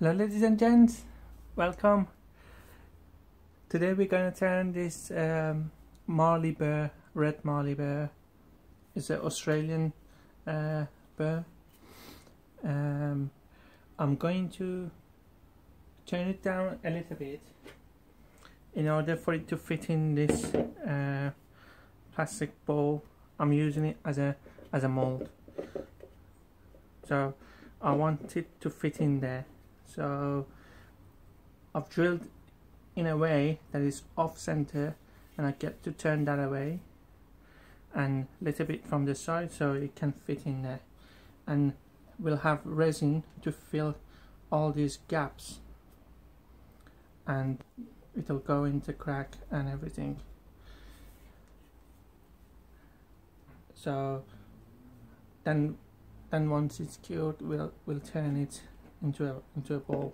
Hello ladies and gents, welcome. Today we're going to turn this mallee bear, red mallee bear. It's an Australian bear. I'm going to turn it down a little bit in order for it to fit in this plastic bowl. I'm using it as a mold, so I want it to fit in there. So I've drilled in a way that is off center, and I get to turn that away and a little bit from the side so it can fit in there, and we'll have resin to fill all these gaps, and it'll go into crack and everything. So then once it's cured, we'll turn it into a ball.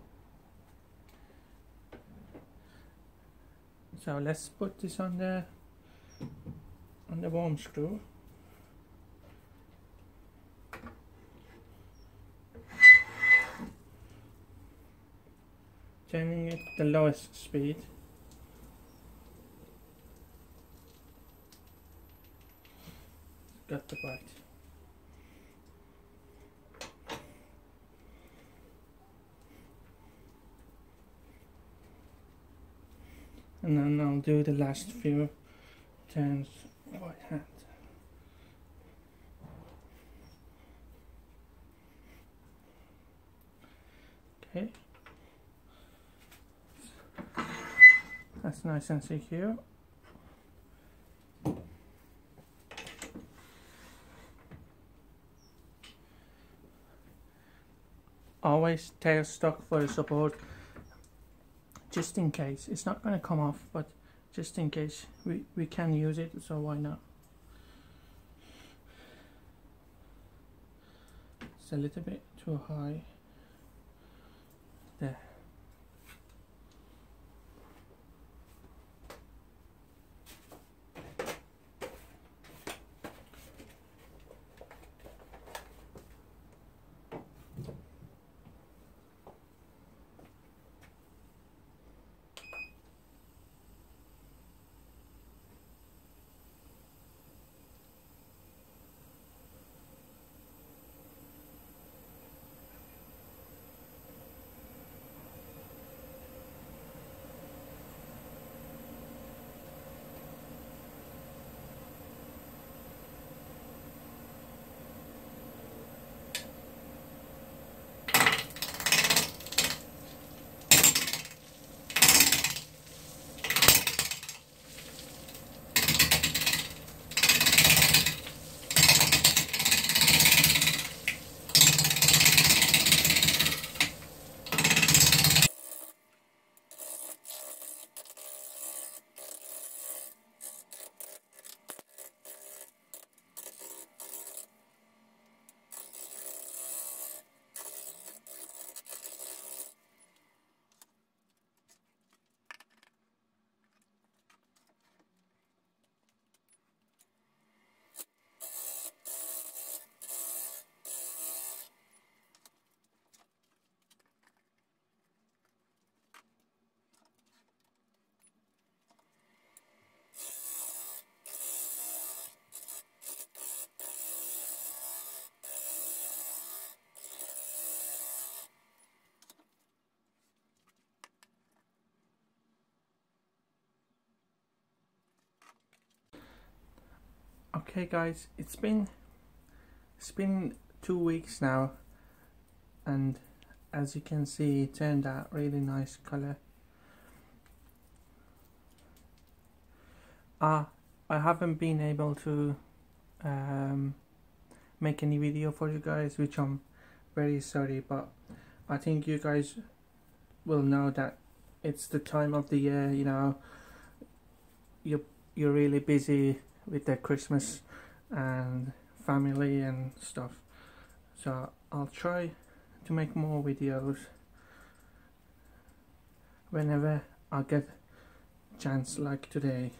So let's put this on the worm screw. Turning it the lowest speed. Got the bite. And then I'll do the last few turns by hand. Okay, that's nice and secure. Always tailstock for the support, just in case. It's not going to come off, but just in case we can use it, so why not? It's a little bit too high there. Okay guys, it's been 2 weeks now, and as you can see, it turned out really nice color. I haven't been able to make any video for you guys, which I'm very sorry, but I think you guys will know that it's the time of the year, you know, you're really busy with the Christmas and family and stuff, so I'll try to make more videos whenever I get a chance, like today.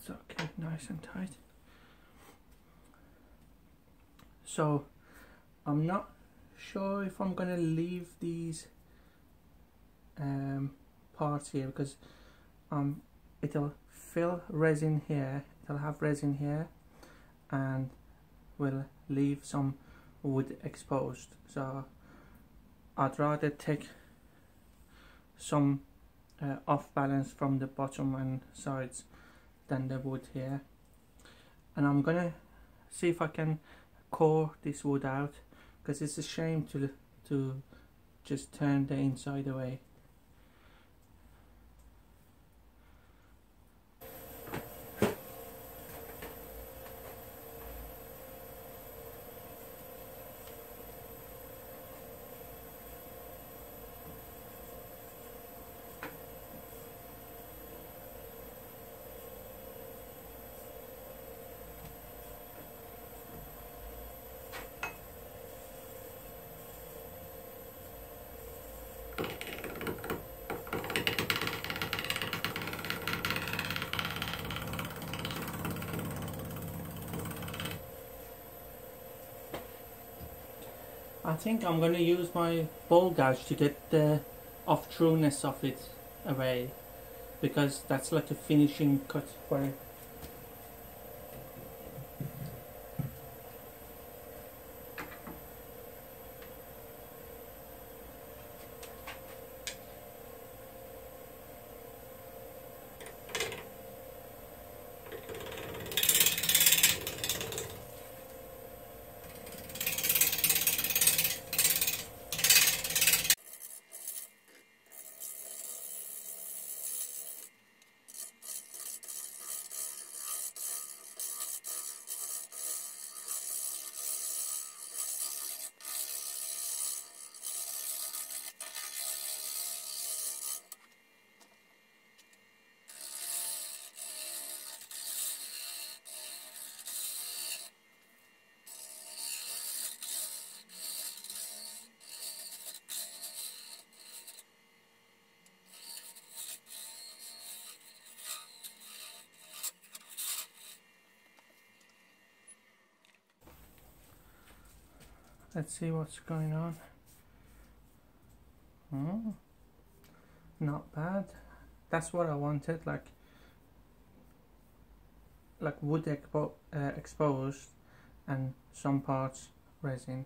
That's okay, nice and tight. So I'm not sure if I'm gonna leave these parts here, because it'll fill resin here, it'll have resin here, and will leave some wood exposed. So I'd rather take some off balance from the bottom and sides than the wood here. And I'm gonna see if I can core this wood out, because it's a shame to just turn the inside away. I think I'm going to use my ball gouge to get the off-trueness of it away, because that's like a finishing cut for it. Let's see what's going on. Oh, not bad. That's what I wanted, like wood exposed and some parts resin.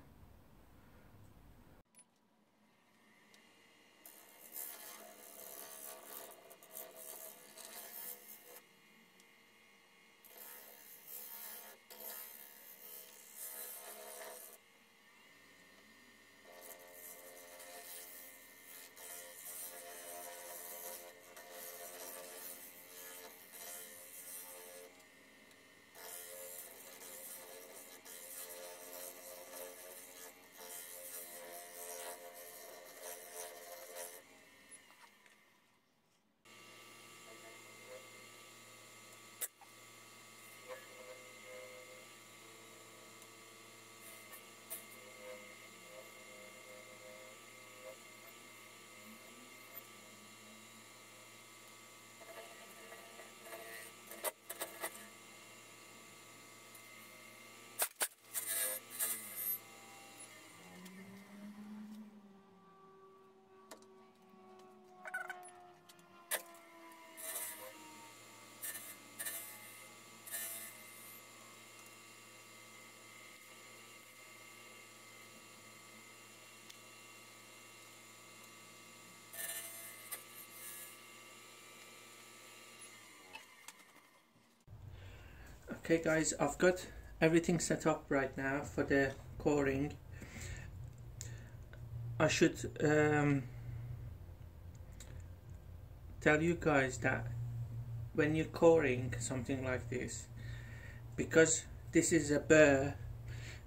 Okay guys, I've got everything set up right now for the coring. I should tell you guys that when you're coring something like this, because this is a burr,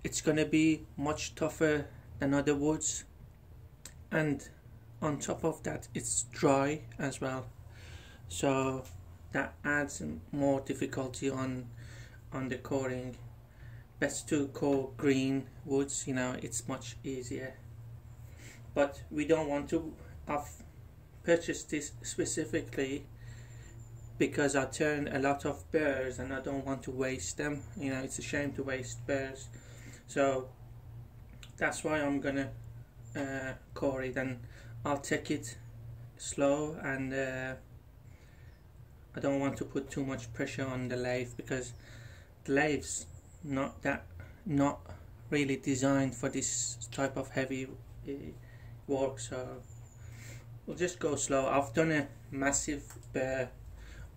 it's gonna be much tougher than other woods, and on top of that it's dry as well, so that adds more difficulty on the coring. Best to core green woods, you know, it's much easier. But we don't want to. I've purchased this specifically because I turned a lot of burrs and I don't want to waste them. You know, it's a shame to waste burrs, so that's why I'm gonna core it, and I'll take it slow, and I don't want to put too much pressure on the lathe, because the lathe's not really designed for this type of heavy work, so we'll just go slow. I've done a massive burr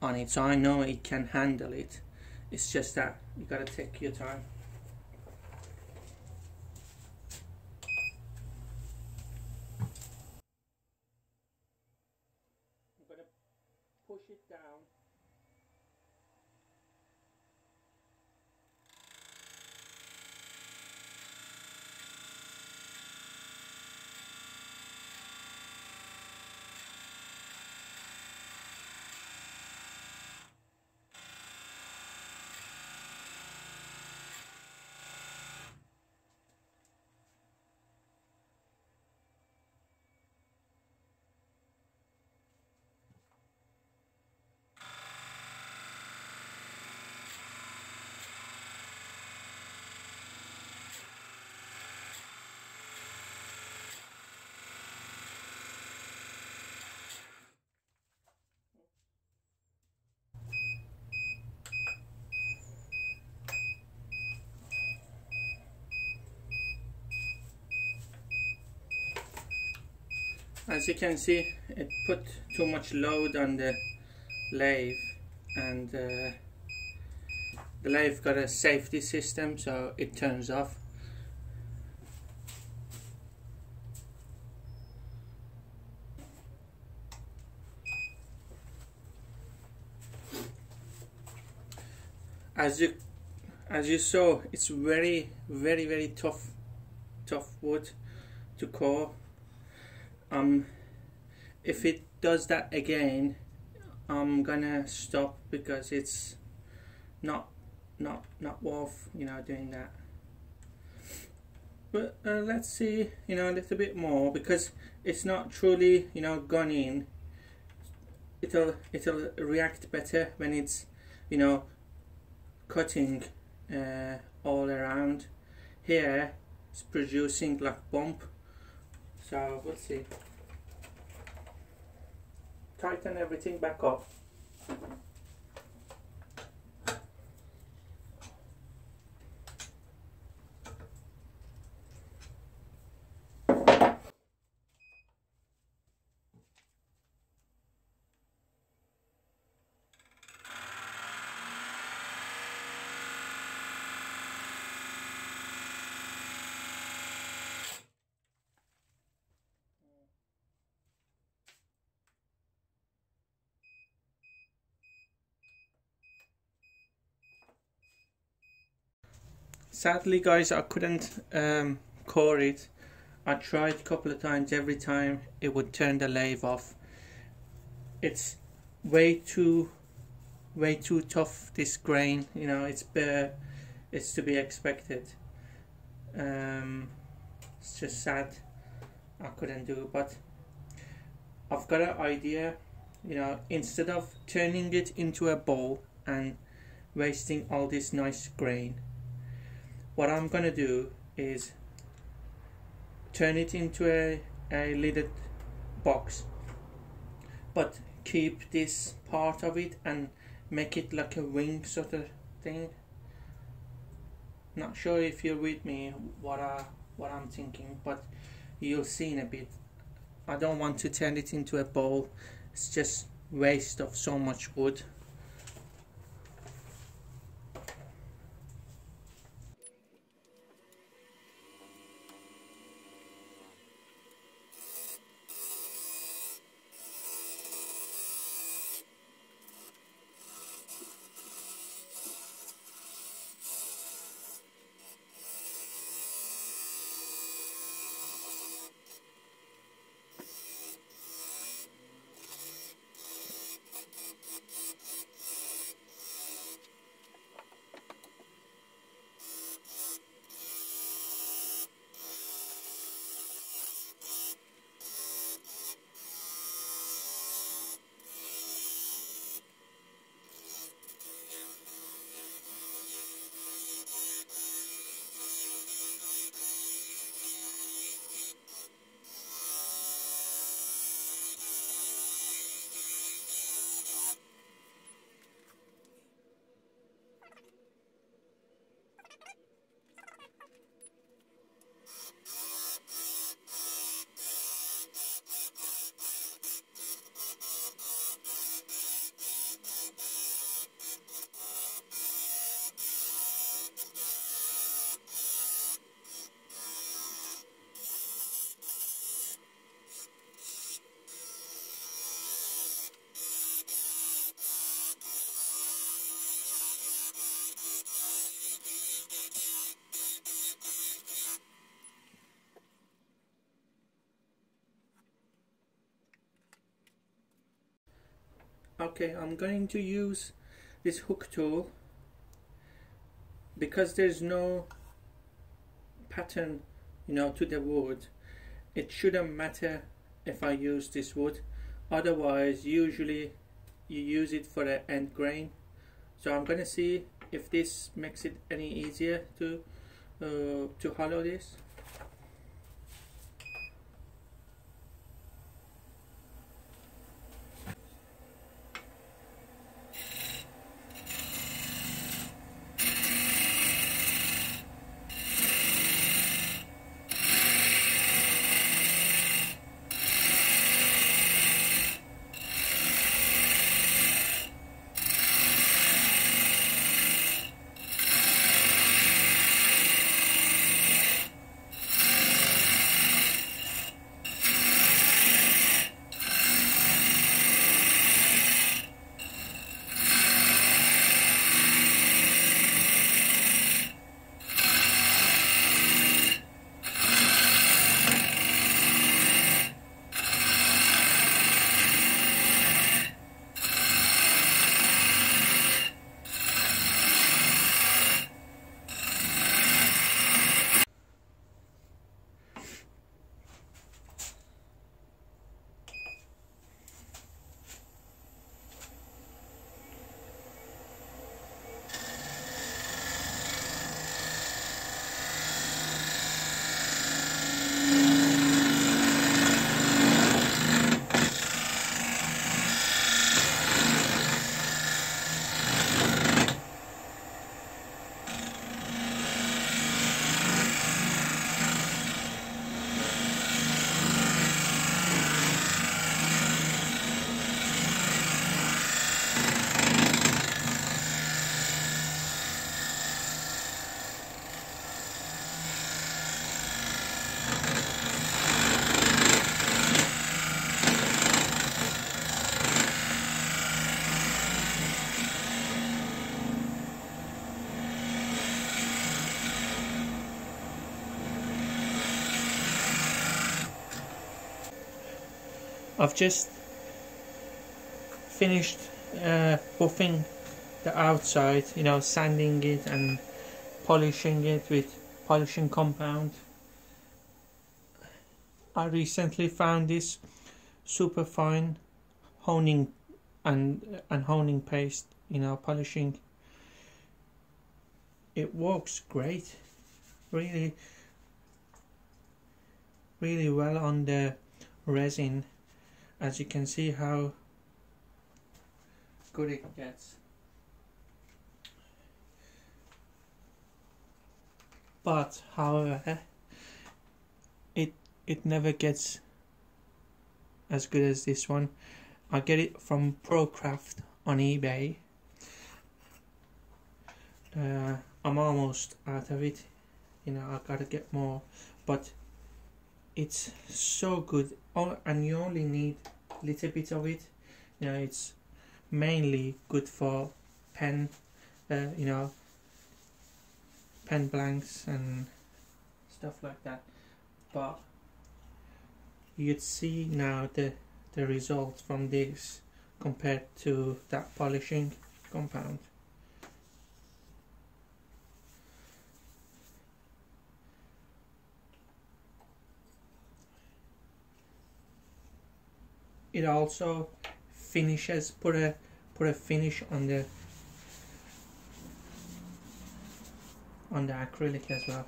on it, so I know it can handle it. It's just that you gotta take your time. I'm gonna push it down. As you can see, it put too much load on the lathe, and the lathe got a safety system, so it turns off. As you saw, it's very tough wood to core. If it does that again, I'm gonna stop, because it's not worth, you know, doing that. But let's see, you know, a little bit more, because it's not truly, you know, gone in. It'll react better when it's, you know, cutting all around. Here it's producing like bump, so we'll see. Tighten everything back up. Sadly guys, I couldn't core it. I tried a couple of times. Every time it would turn the lathe off. It's way too tough, this grain, you know. It's bare, it's to be expected. It's just sad I couldn't do, but I've got an idea. You know, instead of turning it into a bowl and wasting all this nice grain, what I'm gonna do is turn it into a lidded box, but keep this part of it and make it like a wing sort of thing. Not sure if you're with me what I'm thinking, but you'll see in a bit. I don't want to turn it into a bowl. It's just waste of so much wood. Okay, I'm going to use this hook tool because there's no pattern, you know, to the wood. It shouldn't matter if I use this wood, otherwise usually you use it for the end grain. So I'm gonna see if this makes it any easier to hollow this. I've just finished buffing the outside, you know, sanding it and polishing it with polishing compound. I recently found this super fine honing and honing paste, you know, polishing. It works great, really well on the resin. As you can see how good it gets. But however, it never gets as good as this one. I get it from ProCraft on eBay. I'm almost out of it, you know, I gotta get more, but it's so good. And you only need a little bit of it, you know. It's mainly good for pen, you know, pen blanks and stuff like that. But you'd see now the results from this compared to that polishing compound. It also finishes, put a finish on the acrylic as well.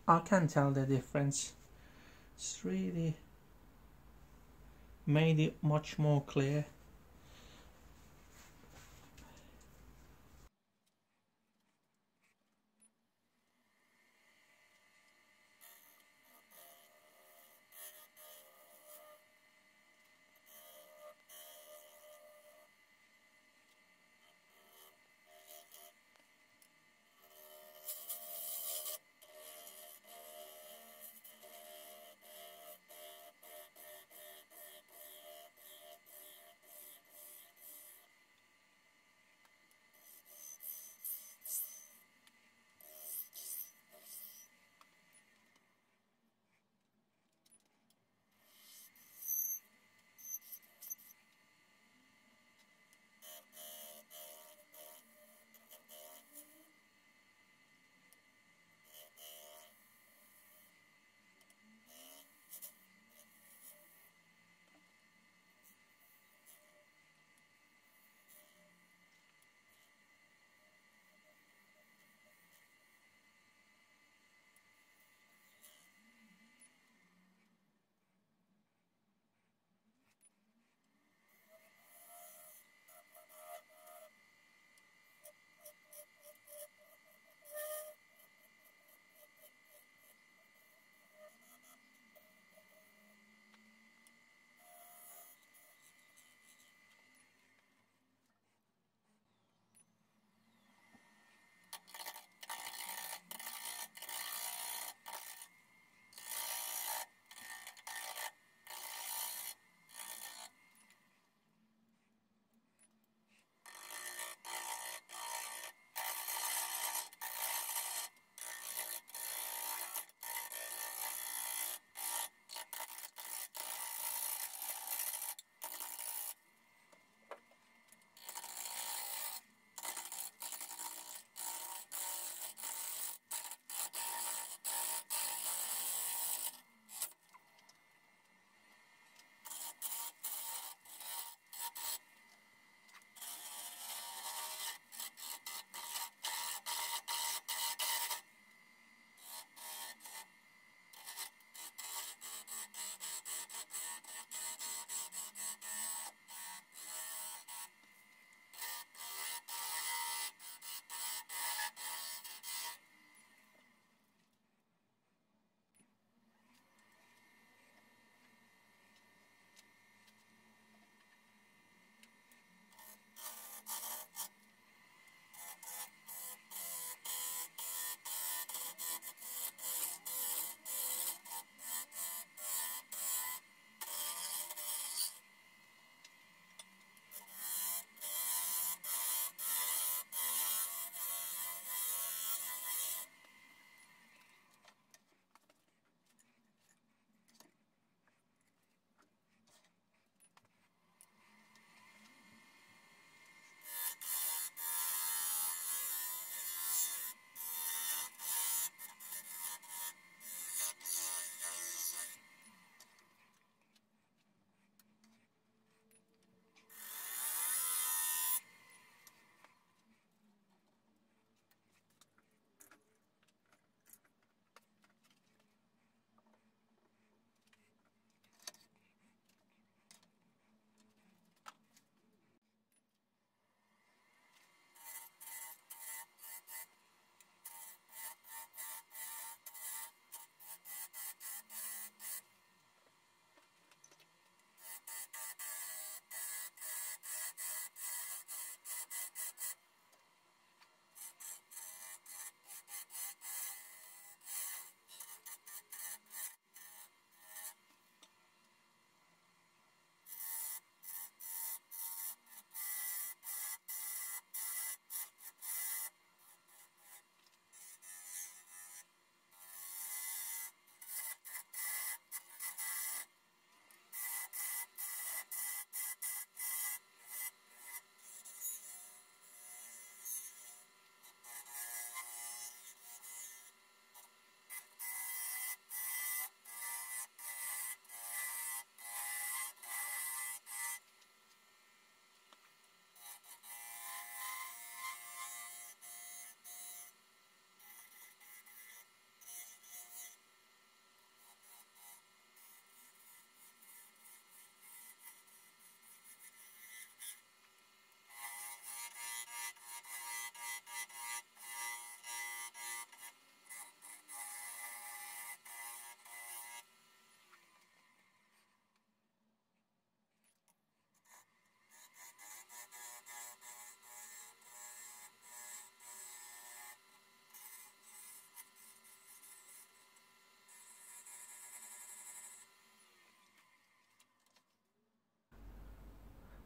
I can tell the difference. It's really made it much more clear.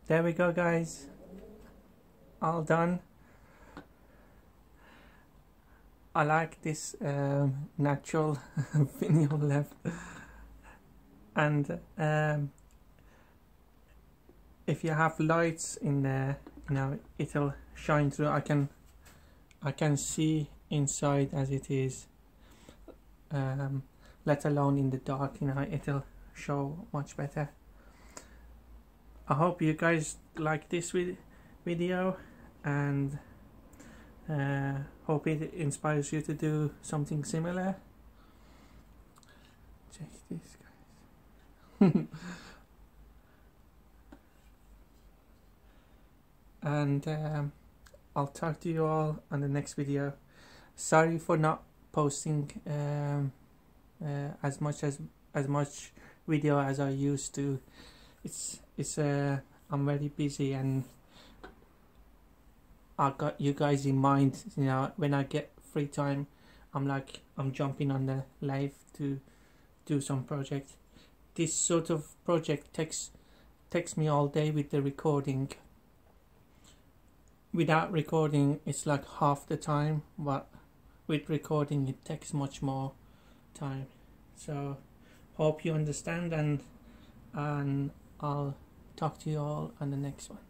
there we go, guys, all done. I like this natural vinyl left, and if you have lights in there, you know, it'll shine through. I can see inside as it is, let alone in the dark, you know, it'll show much better. I hope you guys like this video, and hope it inspires you to do something similar. Check this, guys. And I'll talk to you all on the next video. Sorry for not posting as much video as I used to. I'm very busy, and I got you guys in mind. You know, when I get free time, I'm jumping on the live to do some project. This sort of project takes me all day with the recording. Without recording, it's like half the time, but with recording it takes much more time. So hope you understand, and I'll talk to you all on the next one.